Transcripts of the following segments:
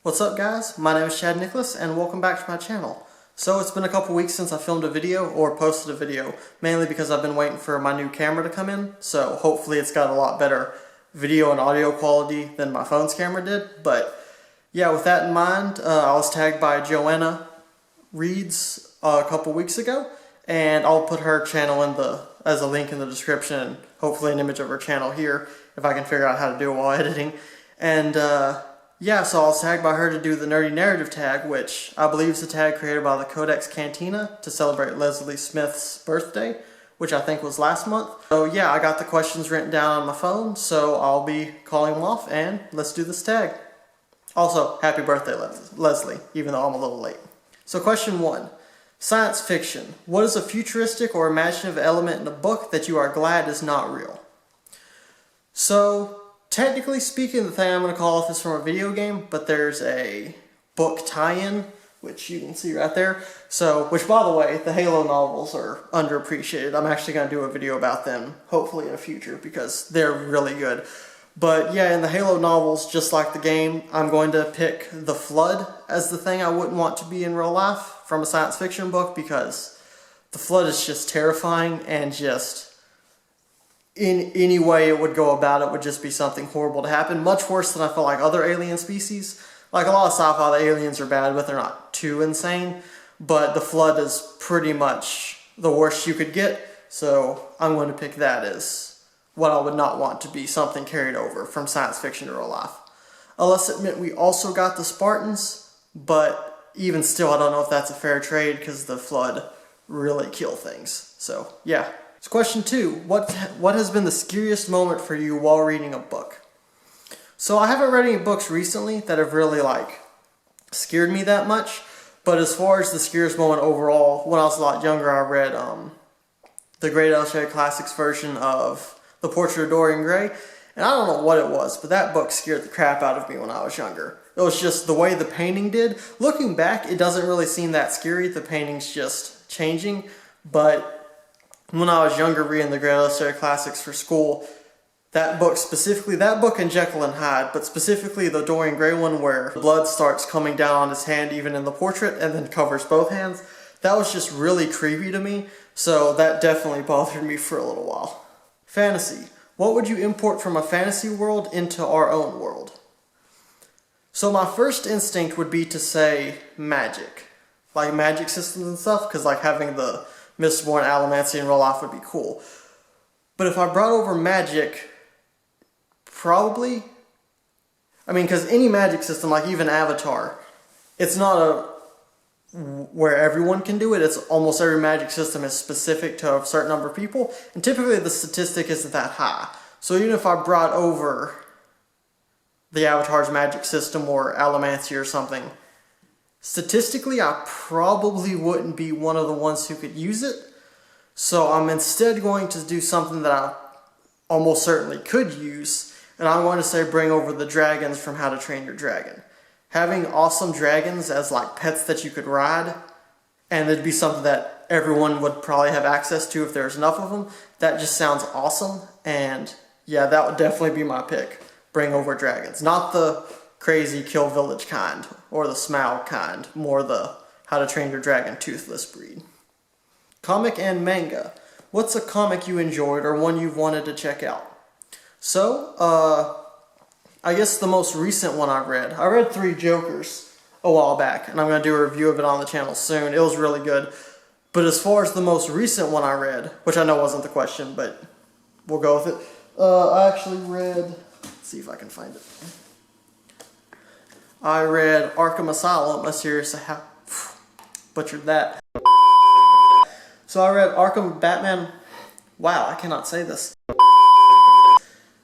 What's up guys, my name is Chad Nicholas and welcome back to my channel. So it's been a couple weeks since I filmed a video or posted a video, mainly because I've been waiting for my new camera to come in, so hopefully it's got a lot better video and audio quality than my phone's camera did. But yeah, with that in mind, I was tagged by Johanna Reads a couple weeks ago, and I'll put her channel as a link in the description, and hopefully an image of her channel here if I can figure out how to do it while editing. And yeah, so I was tagged by her to do the Nerdy Narrative tag, which I believe is a tag created by the Codex Cantina to celebrate Lezlie Smith's birthday, which I think was last month. So yeah, I got the questions written down on my phone, so I'll be calling them off and let's do this tag. Also, happy birthday, Lezlie, even though I'm a little late. So question 1, science fiction. What is a futuristic or imaginative element in a book that you are glad is not real? So, technically speaking, the thing I'm going to call off is from a video game, but there's a book tie-in, which you can see right there. So, which by the way, the Halo novels are underappreciated. I'm actually going to do a video about them, hopefully in the future, because they're really good. But yeah, in the Halo novels, just like the game, I'm going to pick the Flood as the thing I wouldn't want to be in real life from a science fiction book, because the Flood is just terrifying, and just in any way it would go about it would just be something horrible to happen. Much worse than I feel like other alien species. Like a lot of sci-fi, the aliens are bad, but they're not too insane. But the Flood is pretty much the worst you could get, so I'm going to pick that as what I would not want to be something carried over from science fiction to real life. Let's admit we also got the Spartans, but even still I don't know if that's a fair trade because the Flood really kill things. So yeah. So question 2, what has been the scariest moment for you while reading a book? So I haven't read any books recently that have really scared me that much, but as far as the scariest moment overall, when I was a lot younger I read the Great Illustrated Classics version of The Portrait of Dorian Gray, and I don't know what it was, but that book scared the crap out of me when I was younger. It was just the way the painting did. Looking back, it doesn't really seem that scary, the painting's just changing, but when I was younger reading the Great Illustrated Classics for school, that book specifically, that book and Jekyll and Hyde, but specifically the Dorian Gray one where the blood starts coming down on his hand even in the portrait and then covers both hands, that was just really creepy to me, so that definitely bothered me for a little while. Fantasy. What would you import from a fantasy world into our own world? So my first instinct would be to say magic. Like magic systems and stuff, because having the Mistborn Allomancy in real life would be cool. But if I brought over magic, probably, because any magic system, like even Avatar, it's not where everyone can do it. It's almost every magic system is specific to a certain number of people, and typically the statistic isn't that high. So even if I brought over the Avatar's magic system or Allomancy or something, statistically, I probably wouldn't be one of the ones who could use it, so I'm instead going to do something that I almost certainly could use, and I'm going to say bring over the dragons from How to Train Your Dragon. Having awesome dragons as pets that you could ride, and it'd be something that everyone would probably have access to if there's enough of them, that just sounds awesome, and yeah, that would definitely be my pick. Bring over dragons. Not the crazy Kill Village kind, or the Smaug kind, more the How to Train Your Dragon toothless breed. Comic and manga. What's a comic you enjoyed or one you've wanted to check out? So, I guess the most recent one I read 3 Jokers a while back, and I'm going to do a review of it on the channel soon. It was really good. But as far as the most recent one I read, which I know wasn't the question, but we'll go with it. I actually read, let's see if I can find it. I read Arkham Asylum, a series of butchered that. So I read Arkham Batman, wow, I cannot say this.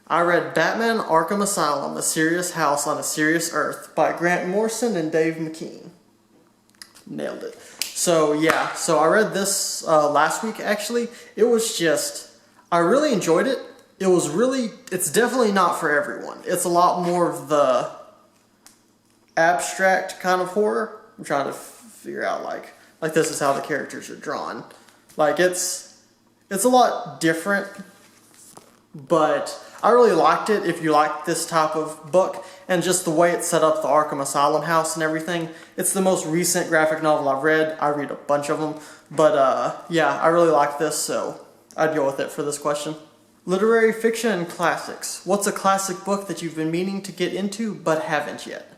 I read Batman Arkham Asylum, A Serious House on a Serious Earth by Grant Morrison and Dave McKean. Nailed it. So yeah, so I read this last week actually. It was just, I really enjoyed it. It's definitely not for everyone. It's a lot more of the abstract kind of horror. I'm trying to figure out like this is how the characters are drawn. It's a lot different but I really liked it if you like this type of book, and just the way it set up the Arkham Asylum house and everything. It's the most recent graphic novel I've read. I read a bunch of them, but yeah, I really like this, so I'd go with it for this question. Literary fiction and classics. What's a classic book that you've been meaning to get into but haven't yet?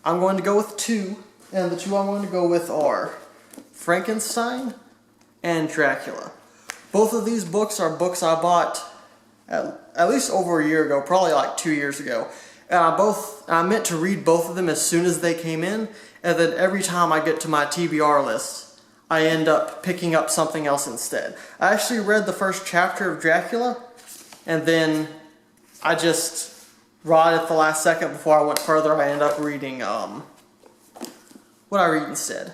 I'm going to go with two, and the two I'm going to go with are Frankenstein and Dracula. Both of these books are books I bought at least over a year ago, probably like 2 years ago. And I meant to read both of them as soon as they came in, and then every time I get to my TBR list, I end up picking up something else instead. I actually read the first chapter of Dracula, and then I just, right at the last second before I went further, I ended up reading, what I read instead?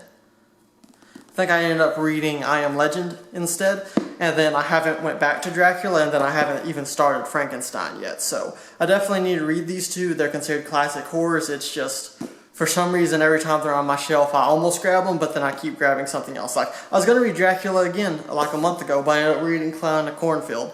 I think I ended up reading I Am Legend instead, and then I haven't went back to Dracula, and then I haven't even started Frankenstein yet. So I definitely need to read these two. They're considered classic horrors. It's just, for some reason, every time they're on my shelf, I almost grab them, but then I keep grabbing something else. Like, I was going to read Dracula again like a month ago, but I ended up reading Clown in a Cornfield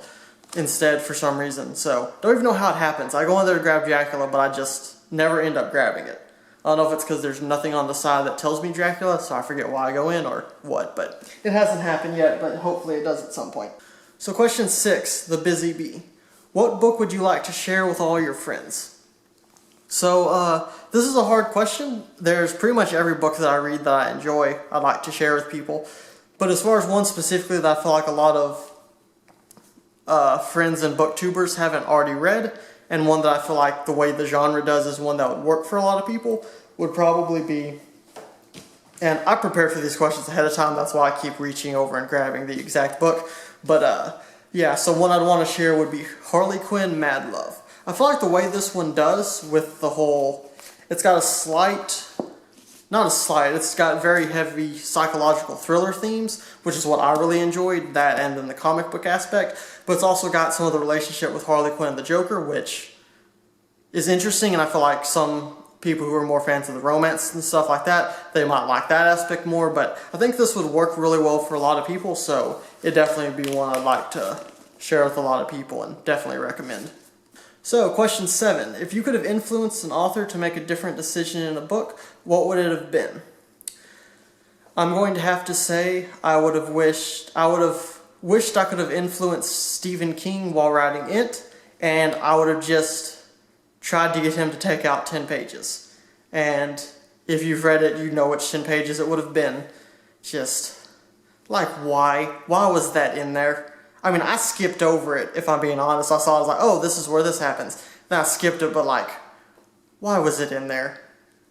instead for some reason. So, don't even know how it happens. I go in there to grab Dracula, but I just never end up grabbing it. I don't know if it's because there's nothing on the side that tells me Dracula, so I forget why I go in or what, but it hasn't happened yet, but hopefully it does at some point. So question 6, The Busy Bee. What book would you like to share with all your friends? So, this is a hard question. There's pretty much every book that I read that I enjoy, I'd like to share with people. But as far as one specifically that I feel like a lot of friends and booktubers haven't already read, and one that I feel like the way the genre does is one that would work for a lot of people, would probably be, and I prepared for these questions ahead of time, that's why I keep reaching over and grabbing the exact book, but yeah, so one I'd want to share would be Harley Quinn Mad Love. I feel like the way this one does with the whole, it's got a slight, not a slight, it's got very heavy psychological thriller themes, which is what I really enjoyed, that and then the comic book aspect, but it's also got some of the relationship with Harley Quinn and the Joker, which is interesting, and I feel like some people who are more fans of the romance and stuff like that, they might like that aspect more, but I think this would work really well for a lot of people, so it'd definitely be one I'd like to share with a lot of people and definitely recommend. So, question 7. If you could have influenced an author to make a different decision in a book, what would it have been? I'm going to have to say I would have wished I could have influenced Stephen King while writing It, and I would have just tried to get him to take out 10 pages. And if you've read it, you know which 10 pages it would have been. Just, like, why? Why was that in there? I mean, I skipped over it, if I'm being honest. I saw it, I was like, oh, this is where this happens. Then I skipped it, but like, why was it in there?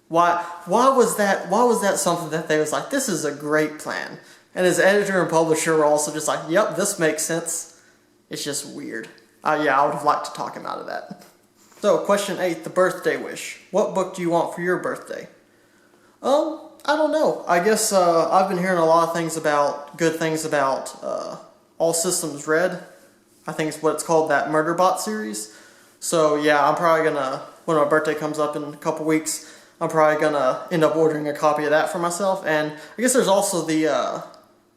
Why was that something that they was like, this is a great plan? And his editor and publisher were also just like, yep, this makes sense. It's just weird. Yeah, I would have liked to talk him out of that. So, question 8, the birthday wish. What book do you want for your birthday? I don't know. I guess I've been hearing a lot of things about, good things about All Systems Red. I think it's what it's called, that Murderbot series. So yeah, I'm probably gonna, when my birthday comes up in a couple weeks, I'm probably gonna end up ordering a copy of that for myself. And I guess there's also the,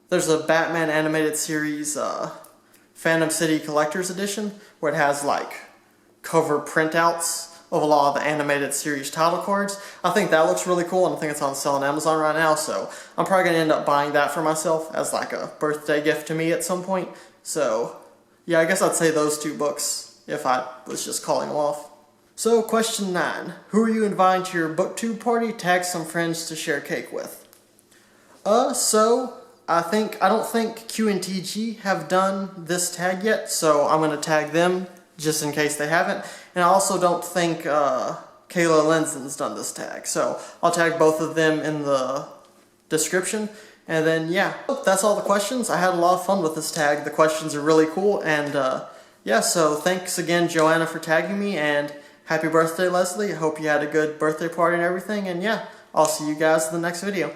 there's a Batman animated series, Phantom City Collector's Edition, where it has like cover printouts of a lot of the animated series title cards. I think that looks really cool, and I think it's on sale on Amazon right now, so I'm probably going to end up buying that for myself as like a birthday gift to me at some point. So yeah, I guess I'd say those two books if I was just calling them off. So question 9, who are you inviting to your booktube party? Tag some friends to share cake with. So I don't think Q&TG have done this tag yet, so I'm going to tag them just in case they haven't. And I also don't think Kayla Lenson's done this tag, so I'll tag both of them in the description. And then yeah, that's all the questions. I had a lot of fun with this tag. The questions are really cool, and yeah, so thanks again, Johanna, for tagging me, and happy birthday, Leslie. I hope you had a good birthday party and everything, and yeah, I'll see you guys in the next video.